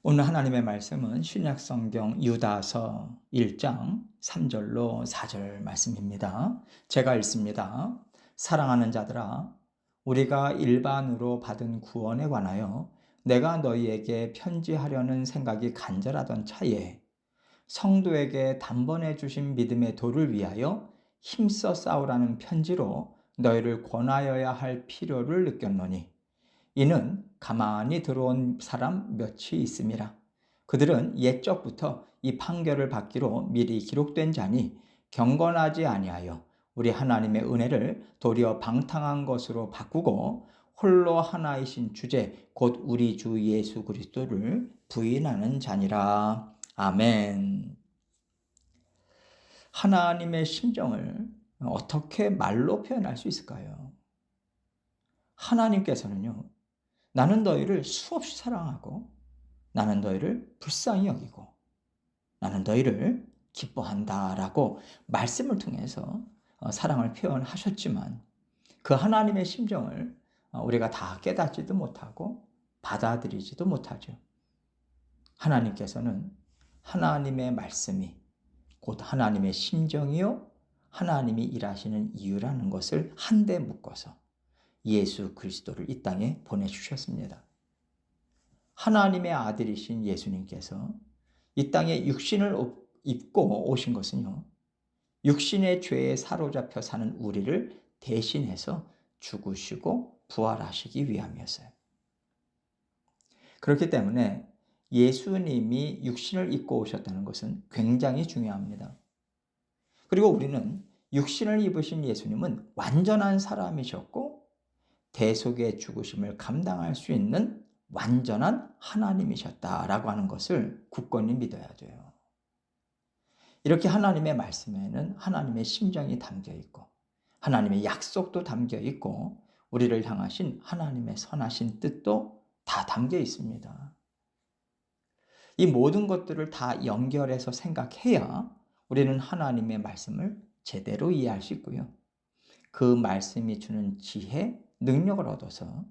오늘 하나님의 말씀은 신약성경 유다서 1장 3절로 4절 말씀입니다. 제가 읽습니다. 사랑하는 자들아, 우리가 일반으로 받은 구원에 관하여 내가 너희에게 편지하려는 생각이 간절하던 차에 성도에게 단번에 주신 믿음의 도를 위하여 힘써 싸우라는 편지로 너희를 권하여야 할 필요를 느꼈노니 이는 가만히 들어온 사람 몇이 있음이라. 그들은 옛적부터 이 판결을 받기로 미리 기록된 자니 경건하지 아니하여 우리 하나님의 은혜를 도리어 방탕한 것으로 바꾸고 홀로 하나이신 주제 곧 우리 주 예수 그리스도를 부인하는 자니라. 아멘. 하나님의 심정을 어떻게 말로 표현할 수 있을까요? 하나님께서는요, 나는 너희를 수없이 사랑하고 나는 너희를 불쌍히 여기고 나는 너희를 기뻐한다라고 말씀을 통해서 사랑을 표현하셨지만 그 하나님의 심정을 우리가 다 깨닫지도 못하고 받아들이지도 못하죠. 하나님께서는 하나님의 말씀이 곧 하나님의 심정이요 하나님이 일하시는 이유라는 것을 한데 묶어서 예수 그리스도를 이 땅에 보내주셨습니다. 하나님의 아들이신 예수님께서 이 땅에 육신을 입고 오신 것은요, 육신의 죄에 사로잡혀 사는 우리를 대신해서 죽으시고 부활하시기 위함이었어요. 그렇기 때문에 예수님이 육신을 입고 오셨다는 것은 굉장히 중요합니다. 그리고 우리는 육신을 입으신 예수님은 완전한 사람이셨고 대속의 죽으심을 감당할 수 있는 완전한 하나님이셨다라고 하는 것을 굳건히 믿어야 돼요. 이렇게 하나님의 말씀에는 하나님의 심정이 담겨 있고 하나님의 약속도 담겨 있고 우리를 향하신 하나님의 선하신 뜻도 다 담겨 있습니다. 이 모든 것들을 다 연결해서 생각해야 우리는 하나님의 말씀을 제대로 이해할 수 있고요. 그 말씀이 주는 지혜, 능력을 얻어서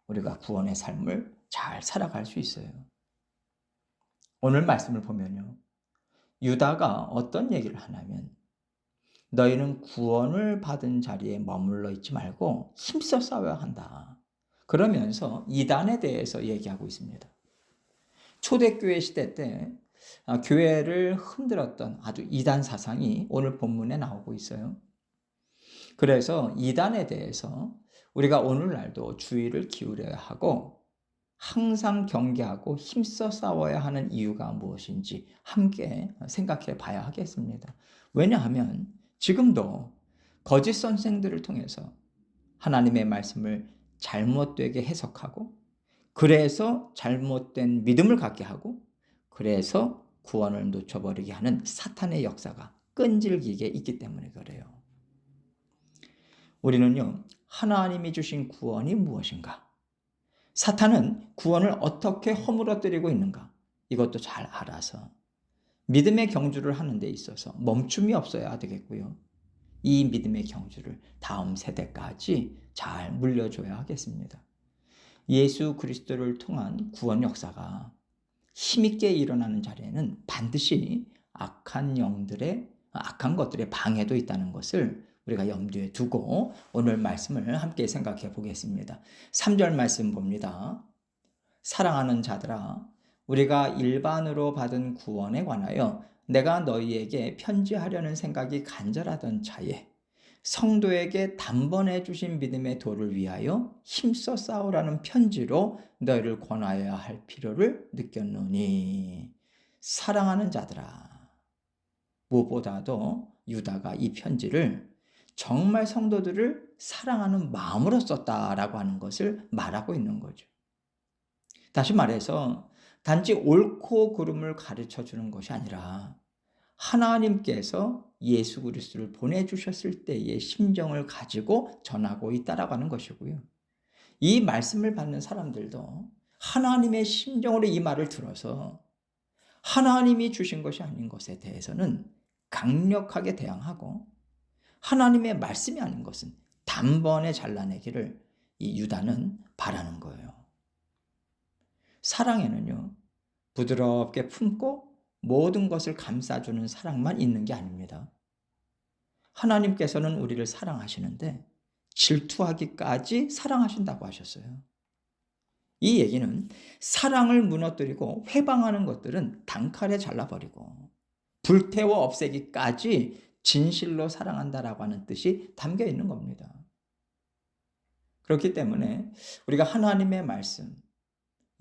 우리가 구원의 삶을 잘 살아갈 수 있어요. 오늘 말씀을 보면요, 유다가 어떤 얘기를 하냐면 너희는 구원을 받은 자리에 머물러 있지 말고 힘써 싸워야 한다. 그러면서 이단에 대해서 얘기하고 있습니다. 초대교회 시대 때 교회를 흔들었던 아주 이단 사상이 오늘 본문에 나오고 있어요. 그래서 이단에 대해서 우리가 오늘날도 주의를 기울여야 하고 항상 경계하고 힘써 싸워야 하는 이유가 무엇인지 함께 생각해 봐야 하겠습니다. 왜냐하면 지금도 거짓 선생들을 통해서 하나님의 말씀을 잘못되게 해석하고 그래서 잘못된 믿음을 갖게 하고 그래서 구원을 놓쳐버리게 하는 사탄의 역사가 끈질기게 있기 때문에 그래요. 우리는요, 하나님이 주신 구원이 무엇인가? 사탄은 구원을 어떻게 허물어뜨리고 있는가? 이것도 잘 알아서 믿음의 경주를 하는 데 있어서 멈춤이 없어야 되겠고요. 이 믿음의 경주를 다음 세대까지 잘 물려줘야 하겠습니다. 예수 그리스도를 통한 구원 역사가 힘있게 일어나는 자리에는 반드시 악한 것들의 방해도 있다는 것을 우리가 염두에 두고 오늘 말씀을 함께 생각해 보겠습니다. 3절 말씀 봅니다. 사랑하는 자들아, 우리가 일반으로 받은 구원에 관하여 내가 너희에게 편지하려는 생각이 간절하던 차에 성도에게 단번에 주신 믿음의 도를 위하여 힘써 싸우라는 편지로 너희를 권하여야 할 필요를 느꼈노니. 사랑하는 자들아, 무엇보다도 유다가 이 편지를 정말 성도들을 사랑하는 마음으로 썼다라고 하는 것을 말하고 있는 거죠. 다시 말해서 단지 옳고 그름을 가르쳐 주는 것이 아니라 하나님께서 예수 그리스도를 보내주셨을 때의 심정을 가지고 전하고 있다라고 하는 것이고요. 이 말씀을 받는 사람들도 하나님의 심정으로 이 말을 들어서 하나님이 주신 것이 아닌 것에 대해서는 강력하게 대항하고 하나님의 말씀이 아닌 것은 단번에 잘라내기를 이 유다는 바라는 거예요. 사랑에는요, 부드럽게 품고 모든 것을 감싸주는 사랑만 있는 게 아닙니다. 하나님께서는 우리를 사랑하시는데 질투하기까지 사랑하신다고 하셨어요. 이 얘기는 사랑을 무너뜨리고 회방하는 것들은 단칼에 잘라버리고 불태워 없애기까지 진실로 사랑한다라고 하는 뜻이 담겨 있는 겁니다. 그렇기 때문에 우리가 하나님의 말씀,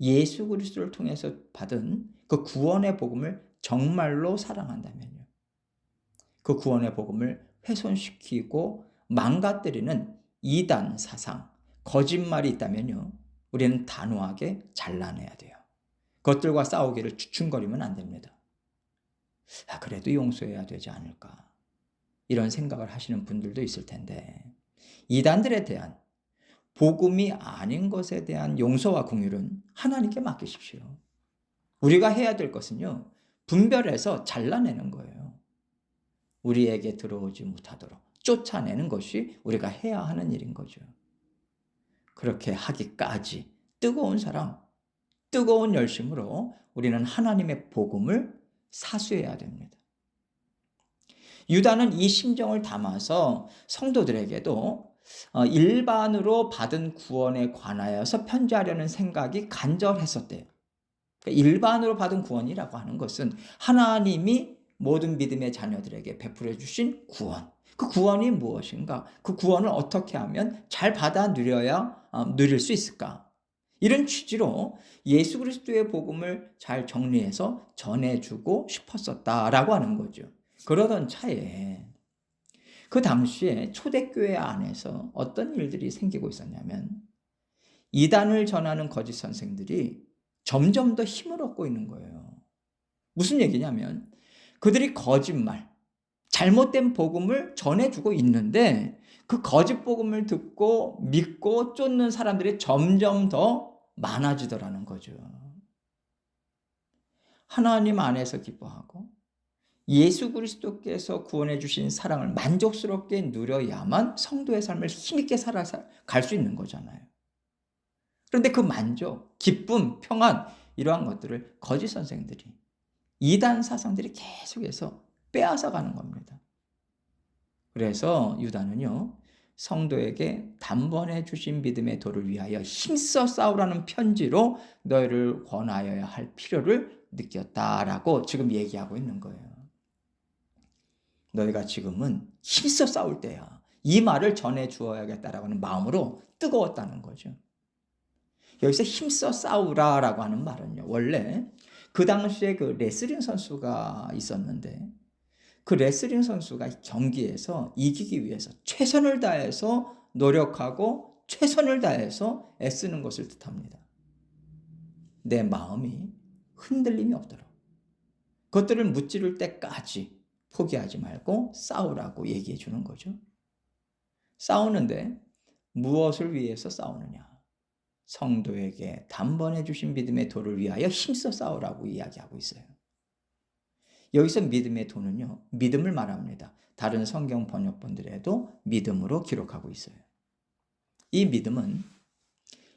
예수 그리스도를 통해서 받은 그 구원의 복음을 정말로 사랑한다면요, 그 구원의 복음을 훼손시키고 망가뜨리는 이단 사상, 거짓말이 있다면요, 우리는 단호하게 잘라내야 돼요. 그것들과 싸우기를 주춤거리면 안 됩니다. 그래도 용서해야 되지 않을까, 이런 생각을 하시는 분들도 있을 텐데, 이단들에 대한, 복음이 아닌 것에 대한 용서와 긍휼은 하나님께 맡기십시오. 우리가 해야 될 것은요, 분별해서 잘라내는 거예요. 우리에게 들어오지 못하도록 쫓아내는 것이 우리가 해야 하는 일인 거죠. 그렇게 하기까지 뜨거운 사랑, 뜨거운 열심으로 우리는 하나님의 복음을 사수해야 됩니다. 유다는 이 심정을 담아서 성도들에게도 일반으로 받은 구원에 관하여서 편지하려는 생각이 간절했었대요. 일반으로 받은 구원이라고 하는 것은 하나님이 모든 믿음의 자녀들에게 베풀어 주신 구원. 그 구원이 무엇인가? 그 구원을 어떻게 하면 잘 받아 누릴 수 있을까? 이런 취지로 예수 그리스도의 복음을 잘 정리해서 전해주고 싶었었다라고 하는 거죠. 그러던 차에 그 당시에 초대교회 안에서 어떤 일들이 생기고 있었냐면, 이단을 전하는 거짓 선생들이 점점 더 힘을 얻고 있는 거예요. 무슨 얘기냐면, 그들이 거짓말, 잘못된 복음을 전해주고 있는데 그 거짓 복음을 듣고 믿고 쫓는 사람들이 점점 더 많아지더라는 거죠. 하나님 안에서 기뻐하고 예수 그리스도께서 구원해 주신 사랑을 만족스럽게 누려야만 성도의 삶을 힘있게 살아갈 수 있는 거잖아요. 그런데 그 만족, 기쁨, 평안, 이러한 것들을 거짓 선생들이, 이단 사상들이 계속해서 빼앗아 가는 겁니다. 그래서 유다는요, 성도에게 단번에 주신 믿음의 도를 위하여 힘써 싸우라는 편지로 너희를 권하여야 할 필요를 느꼈다라고 지금 얘기하고 있는 거예요. 너희가 지금은 힘써 싸울 때야. 이 말을 전해 주어야겠다라고 하는 마음으로 뜨거웠다는 거죠. 여기서 힘써 싸우라라고 하는 말은요, 원래 그 당시에 그 레슬링 선수가 있었는데, 그 레슬링 선수가 경기에서 이기기 위해서 최선을 다해서 노력하고 최선을 다해서 애쓰는 것을 뜻합니다. 내 마음이 흔들림이 없도록 그것들을 무찌를 때까지 포기하지 말고 싸우라고 얘기해 주는 거죠. 싸우는데 무엇을 위해서 싸우느냐? 성도에게 단번에 주신 믿음의 도를 위하여 힘써 싸우라고 이야기하고 있어요. 여기서 믿음의 도는요, 믿음을 말합니다. 다른 성경 번역본들에도 믿음으로 기록하고 있어요. 이 믿음은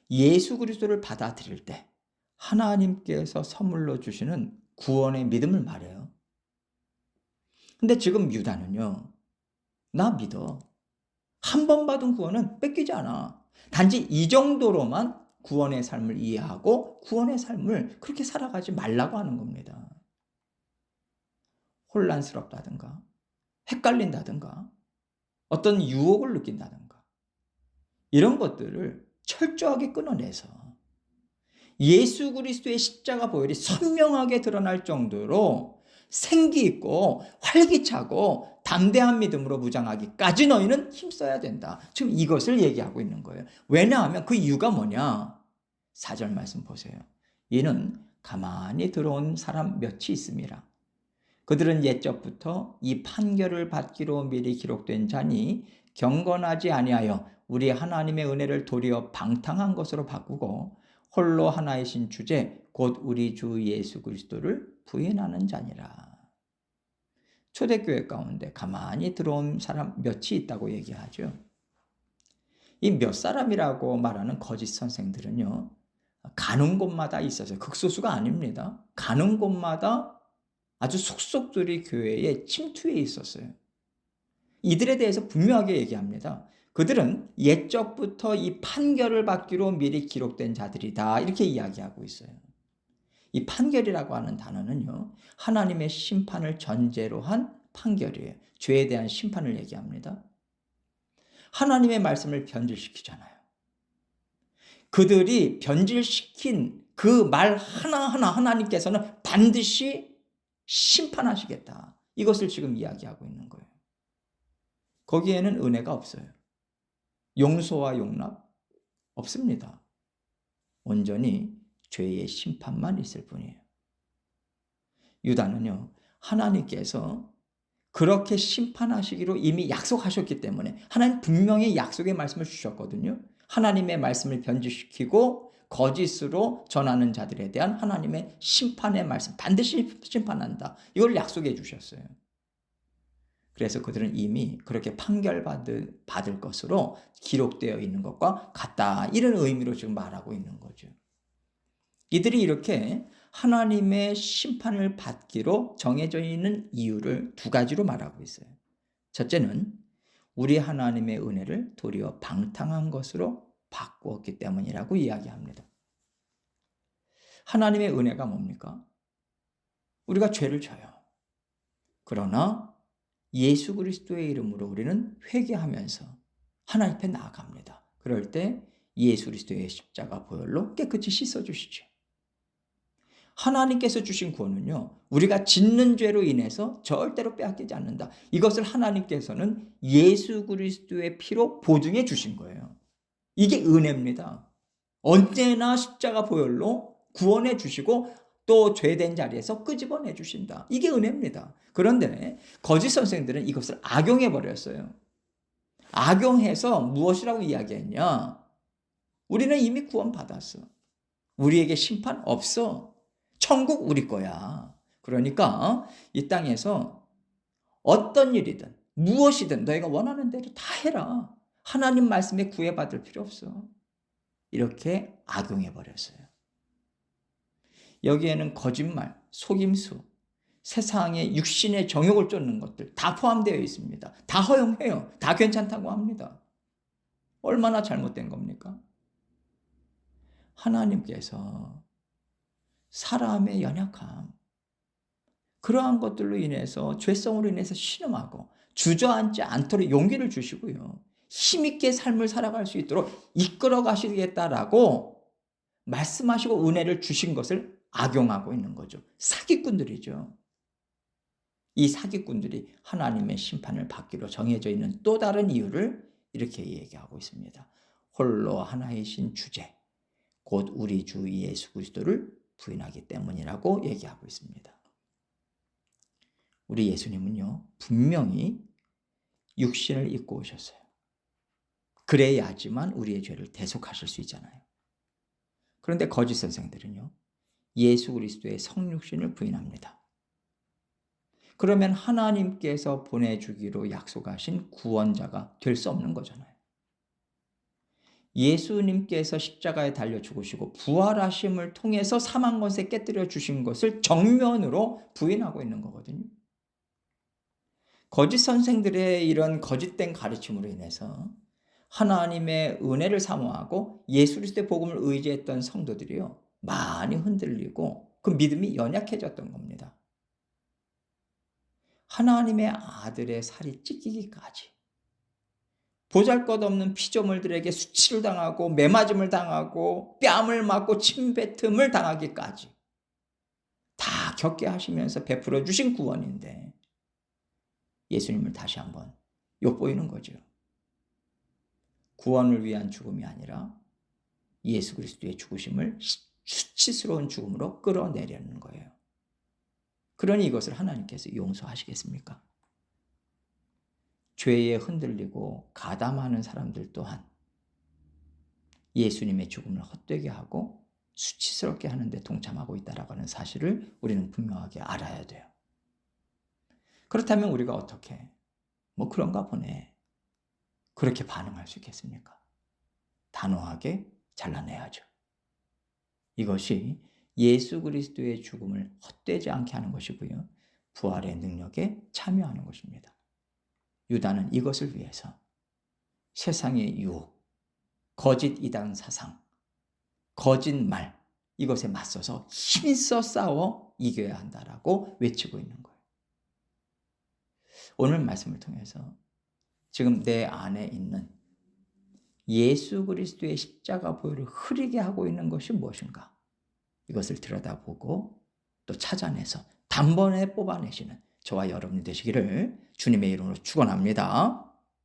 예수 그리스도를 받아들일 때 하나님께서 선물로 주시는 구원의 믿음을 말해요. 근데 지금 유다는요, 나 믿어. 한 번 받은 구원은 뺏기지 않아. 단지 이 정도로만 구원의 삶을 이해하고 구원의 삶을 그렇게 살아가지 말라고 하는 겁니다. 혼란스럽다든가 헷갈린다든가 어떤 유혹을 느낀다든가 이런 것들을 철저하게 끊어내서 예수 그리스도의 십자가 보혈이 선명하게 드러날 정도로 생기 있고 활기차고 담대한 믿음으로 무장하기까지 너희는 힘써야 된다. 지금 이것을 얘기하고 있는 거예요. 왜냐하면 그 이유가 뭐냐? 4절 말씀 보세요. 이는 가만히 들어온 사람 몇이 있음이라. 그들은 옛적부터 이 판결을 받기로 미리 기록된 자니 경건하지 아니하여 우리 하나님의 은혜를 도리어 방탕한 것으로 바꾸고 홀로 하나이신 주제 곧 우리 주 예수 그리스도를 부인하는 자니라. 초대교회 가운데 가만히 들어온 사람 몇이 있다고 얘기하죠. 이 몇 사람이라고 말하는 거짓 선생들은요, 가는 곳마다 있었어요. 극소수가 아닙니다. 가는 곳마다 아주 속속들이 교회에 침투해 있었어요. 이들에 대해서 분명하게 얘기합니다. 그들은 옛적부터 이 판결을 받기로 미리 기록된 자들이다. 이렇게 이야기하고 있어요. 이 판결이라고 하는 단어는요, 하나님의 심판을 전제로 한 판결이에요. 죄에 대한 심판을 얘기합니다. 하나님의 말씀을 변질시키잖아요. 그들이 변질시킨 그 말 하나하나 하나님께서는 반드시 심판하시겠다. 이것을 지금 이야기하고 있는 거예요. 거기에는 은혜가 없어요. 용서와 용납 없습니다. 온전히 죄의 심판만 있을 뿐이에요. 유다는요, 하나님께서 그렇게 심판하시기로 이미 약속하셨기 때문에 하나님 분명히 약속의 말씀을 주셨거든요. 하나님의 말씀을 변질시키고 거짓으로 전하는 자들에 대한 하나님의 심판의 말씀, 반드시 심판한다. 이걸 약속해 주셨어요. 그래서 그들은 이미 그렇게 판결받을 것으로 기록되어 있는 것과 같다. 이런 의미로 지금 말하고 있는 거죠. 이들이 이렇게 하나님의 심판을 받기로 정해져 있는 이유를 두 가지로 말하고 있어요. 첫째는 우리 하나님의 은혜를 도리어 방탕한 것으로 바꾸었기 때문이라고 이야기합니다. 하나님의 은혜가 뭡니까? 우리가 죄를 져요. 그러나 예수 그리스도의 이름으로 우리는 회개하면서 하나님 앞에 나아갑니다. 그럴 때 예수 그리스도의 십자가 보혈로 깨끗이 씻어주시죠. 하나님께서 주신 구원은요, 우리가 짓는 죄로 인해서 절대로 빼앗기지 않는다. 이것을 하나님께서는 예수 그리스도의 피로 보증해 주신 거예요. 이게 은혜입니다. 언제나 십자가 보혈로 구원해 주시고 또 죄된 자리에서 끄집어내 주신다. 이게 은혜입니다. 그런데 거짓 선생들은 이것을 악용해 버렸어요. 악용해서 무엇이라고 이야기했냐? 우리는 이미 구원 받았어. 우리에게 심판 없어. 천국 우리 거야. 그러니까 이 땅에서 어떤 일이든 무엇이든 너희가 원하는 대로 다 해라. 하나님 말씀에 구애받을 필요 없어. 이렇게 악용해 버렸어요. 여기에는 거짓말, 속임수, 세상의 육신의 정욕을 쫓는 것들 다 포함되어 있습니다. 다 허용해요. 다 괜찮다고 합니다. 얼마나 잘못된 겁니까? 하나님께서 사람의 연약함, 그러한 것들로 인해서 죄성으로 인해서 신음하고 주저앉지 않도록 용기를 주시고요. 힘있게 삶을 살아갈 수 있도록 이끌어 가시겠다라고 말씀하시고 은혜를 주신 것을 악용하고 있는 거죠. 사기꾼들이죠. 이 사기꾼들이 하나님의 심판을 받기로 정해져 있는 또 다른 이유를 이렇게 얘기하고 있습니다. 홀로 하나이신 주제, 곧 우리 주 예수 그리스도를 부인하기 때문이라고 얘기하고 있습니다. 우리 예수님은요, 분명히 육신을 입고 오셨어요. 그래야지만 우리의 죄를 대속하실 수 있잖아요. 그런데 거짓 선생들은요, 예수 그리스도의 성육신을 부인합니다. 그러면 하나님께서 보내주기로 약속하신 구원자가 될 수 없는 거잖아요. 예수님께서 십자가에 달려 죽으시고 부활하심을 통해서 사망 권세 깨뜨려 주신 것을 정면으로 부인하고 있는 거거든요. 거짓 선생들의 이런 거짓된 가르침으로 인해서 하나님의 은혜를 사모하고 예수 그리스도의 복음을 의지했던 성도들이요, 많이 흔들리고 그 믿음이 연약해졌던 겁니다. 하나님의 아들의 살이 찢기기까지 보잘것없는 피조물들에게 수치를 당하고 매맞음을 당하고 뺨을 맞고 침뱉음을 당하기까지 다 겪게 하시면서 베풀어 주신 구원인데 예수님을 다시 한번 엿보이는 거죠. 구원을 위한 죽음이 아니라 예수 그리스도의 죽으심을 수치스러운 죽음으로 끌어내려는 거예요. 그러니 이것을 하나님께서 용서하시겠습니까? 죄에 흔들리고 가담하는 사람들 또한 예수님의 죽음을 헛되게 하고 수치스럽게 하는 데 동참하고 있다라고 하는 사실을 우리는 분명하게 알아야 돼요. 그렇다면 우리가 어떻게 그런가 보네, 그렇게 반응할 수 있겠습니까? 단호하게 잘라내야죠. 이것이 예수 그리스도의 죽음을 헛되지 않게 하는 것이고요. 부활의 능력에 참여하는 것입니다. 유다는 이것을 위해서 세상의 유혹, 거짓 이단 사상, 거짓말, 이것에 맞서서 힘써 싸워 이겨야 한다라고 외치고 있는 거예요. 오늘 말씀을 통해서 지금 내 안에 있는 예수 그리스도의 십자가 보혈을 흐리게 하고 있는 것이 무엇인가? 이것을 들여다보고 또 찾아내서 단번에 뽑아내시는 저와 여러분이 되시기를 주님의 이름으로 축원합니다.